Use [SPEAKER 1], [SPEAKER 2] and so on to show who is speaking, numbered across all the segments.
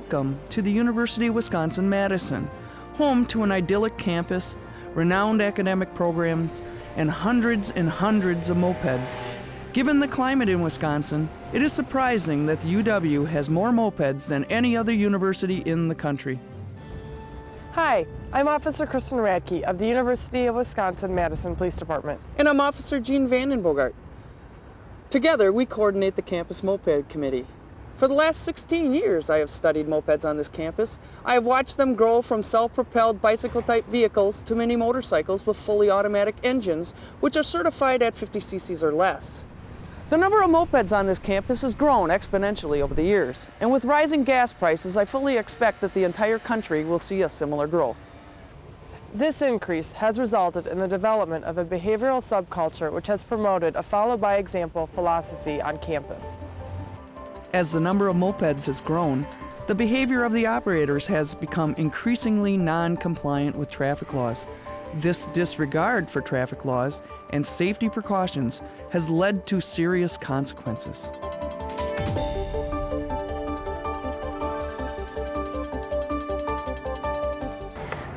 [SPEAKER 1] Welcome to the University of Wisconsin-Madison, home to an idyllic campus, renowned academic programs, and hundreds of mopeds. Given the climate in Wisconsin, it is surprising that the UW has more mopeds than any other university in the country.
[SPEAKER 2] Hi, I'm Officer KRISTIN RADTKE of the University of Wisconsin-Madison Police Department.
[SPEAKER 1] And I'm Officer Jean VANDENBOGART. Together, we coordinate the Campus Moped Committee. For the last 16 years, I have studied mopeds on this campus. I have watched them grow from self-propelled bicycle-type vehicles to mini motorcycles with fully automatic engines, which are certified at 50 cc's or less. The number of mopeds on this campus has grown exponentially over the years, and with rising gas prices, I fully expect that the entire country will see a similar growth.
[SPEAKER 2] This increase has resulted in the development of a behavioral subculture which has promoted a follow-by-example philosophy on campus.
[SPEAKER 1] As the number of mopeds has grown, the behavior of the operators has become increasingly non-compliant with traffic laws. This disregard for traffic laws and safety precautions has led to serious consequences.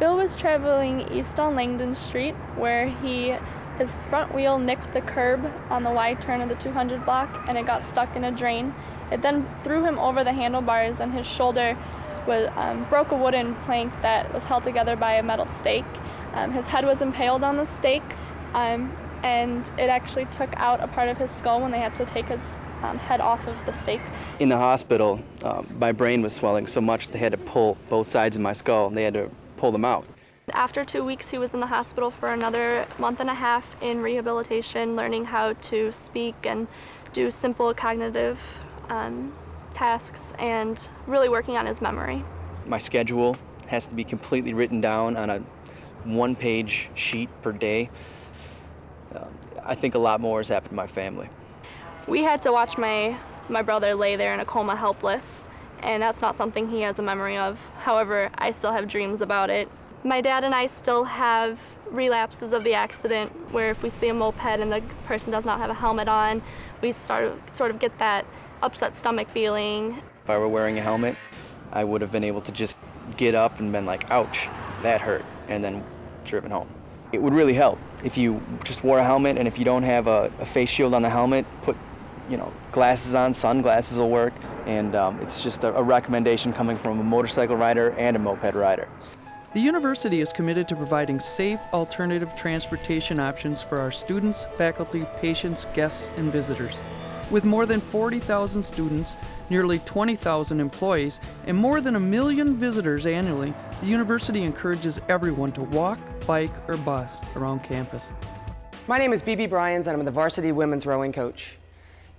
[SPEAKER 3] Bill was traveling east on Langdon Street where his front wheel nicked the curb on the Y turn of the 200 block and it got stuck in a drain. It then threw him over the handlebars and his shoulder broke a wooden plank that was held together by a metal stake. His head was impaled on the stake and it actually took out a part of his skull when they had to take his head off of the stake.
[SPEAKER 4] In the hospital, my brain was swelling so much they had to pull both sides of my skull and they had to pull them out.
[SPEAKER 3] After 2 weeks, he was in the hospital for another month and a half in rehabilitation, learning how to speak and do simple cognitive tasks and really working on his memory.
[SPEAKER 4] My schedule has to be completely written down on a one-page sheet per day. I think a lot more has happened to my family.
[SPEAKER 3] We had to watch my brother lay there in a coma helpless, and that's not something he has a memory of. However, I still have dreams about it. My dad and I still have relapses of the accident where if we see a moped and the person does not have a helmet on, we sort of get that upset stomach feeling.
[SPEAKER 4] If I were wearing a helmet, I would have been able to just get up and been like, ouch, that hurt, and then driven home. It would really help if you just wore a helmet, and if you don't have a face shield on the helmet, put glasses on, sunglasses will work, and it's just a recommendation coming from a motorcycle rider and a moped rider.
[SPEAKER 1] The university is committed to providing safe alternative transportation options for our students, faculty, patients, guests, and visitors. With more than 40,000 students, nearly 20,000 employees, and more than 1 million visitors annually, the university encourages everyone to walk, bike, or bus around campus.
[SPEAKER 5] My name is BEBE BRYANS, and I'm the varsity women's rowing coach.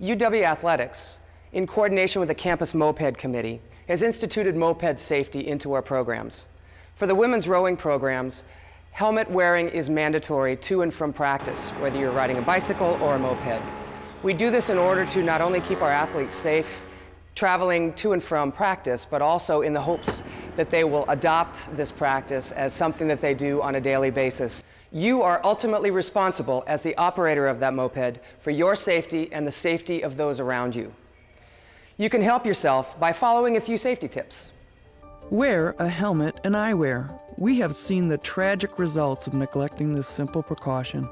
[SPEAKER 5] UW Athletics, in coordination with the Campus Moped Committee, has instituted Moped Safety into our programs. For the women's rowing programs, helmet wearing is mandatory to and from practice, whether you're riding a bicycle or a moped. We do this in order to not only keep our athletes safe traveling to and from practice, but also in the hopes that they will adopt this practice as something that they do on a daily basis. You are ultimately responsible as the operator of that moped for your safety and the safety of those around you. You can help yourself by following a few safety tips.
[SPEAKER 1] Wear a helmet and eyewear. We have seen the tragic results of neglecting this simple precaution.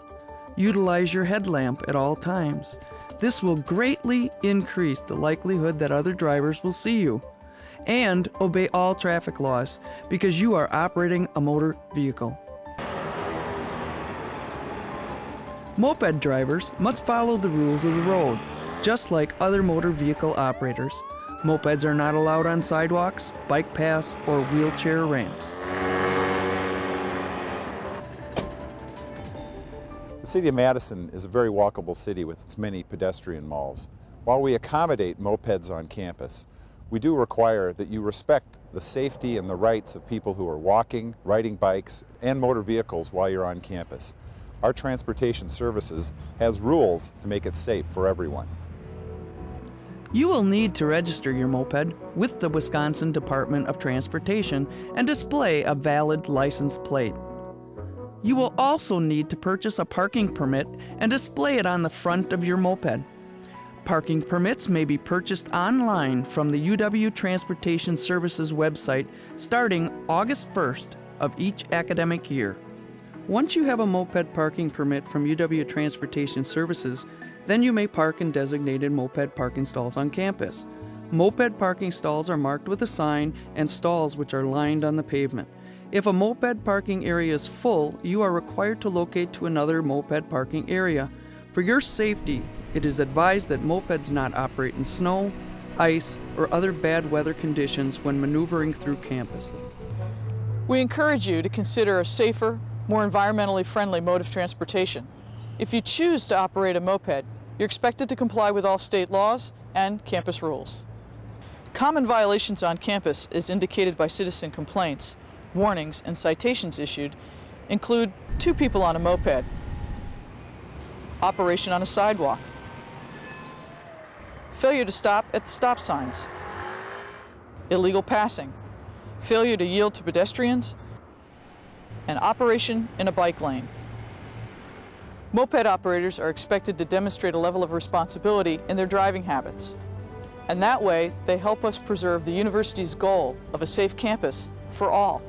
[SPEAKER 1] Utilize your headlamp at all times. This will greatly increase the likelihood that other drivers will see you. And obey all traffic laws because you are operating a motor vehicle. Moped drivers must follow the rules of the road, just like other motor vehicle operators. Mopeds are not allowed on sidewalks, bike paths, or wheelchair ramps.
[SPEAKER 6] The city of Madison is a very walkable city with its many pedestrian malls. While we accommodate mopeds on campus, we do require that you respect the safety and the rights of people who are walking, riding bikes, and motor vehicles while you're on campus. Our transportation services has rules to make it safe for everyone.
[SPEAKER 1] You will need to register your moped with the Wisconsin Department of Transportation and display a valid license plate. You will also need to purchase a parking permit and display it on the front of your moped. Parking permits may be purchased online from the UW Transportation Services website starting August 1st of each academic year. Once you have a moped parking permit from UW Transportation Services, then you may park in designated moped parking stalls on campus. Moped parking stalls are marked with a sign and stalls which are lined on the pavement. If a moped parking area is full, you are required to locate to another moped parking area. For your safety, it is advised that mopeds not operate in snow, ice, or other bad weather conditions when maneuvering through campus.
[SPEAKER 7] We encourage you to consider a safer, more environmentally friendly mode of transportation. If you choose to operate a moped, you're expected to comply with all state laws and campus rules. Common violations on campus, as indicated by citizen complaints, warnings, and citations issued, include 2 people on a moped, operation on a sidewalk, failure to stop at stop signs, illegal passing, failure to yield to pedestrians, and operation in a bike lane. Moped operators are expected to demonstrate a level of responsibility in their driving habits. And that way, they help us preserve the university's goal of a safe campus for all.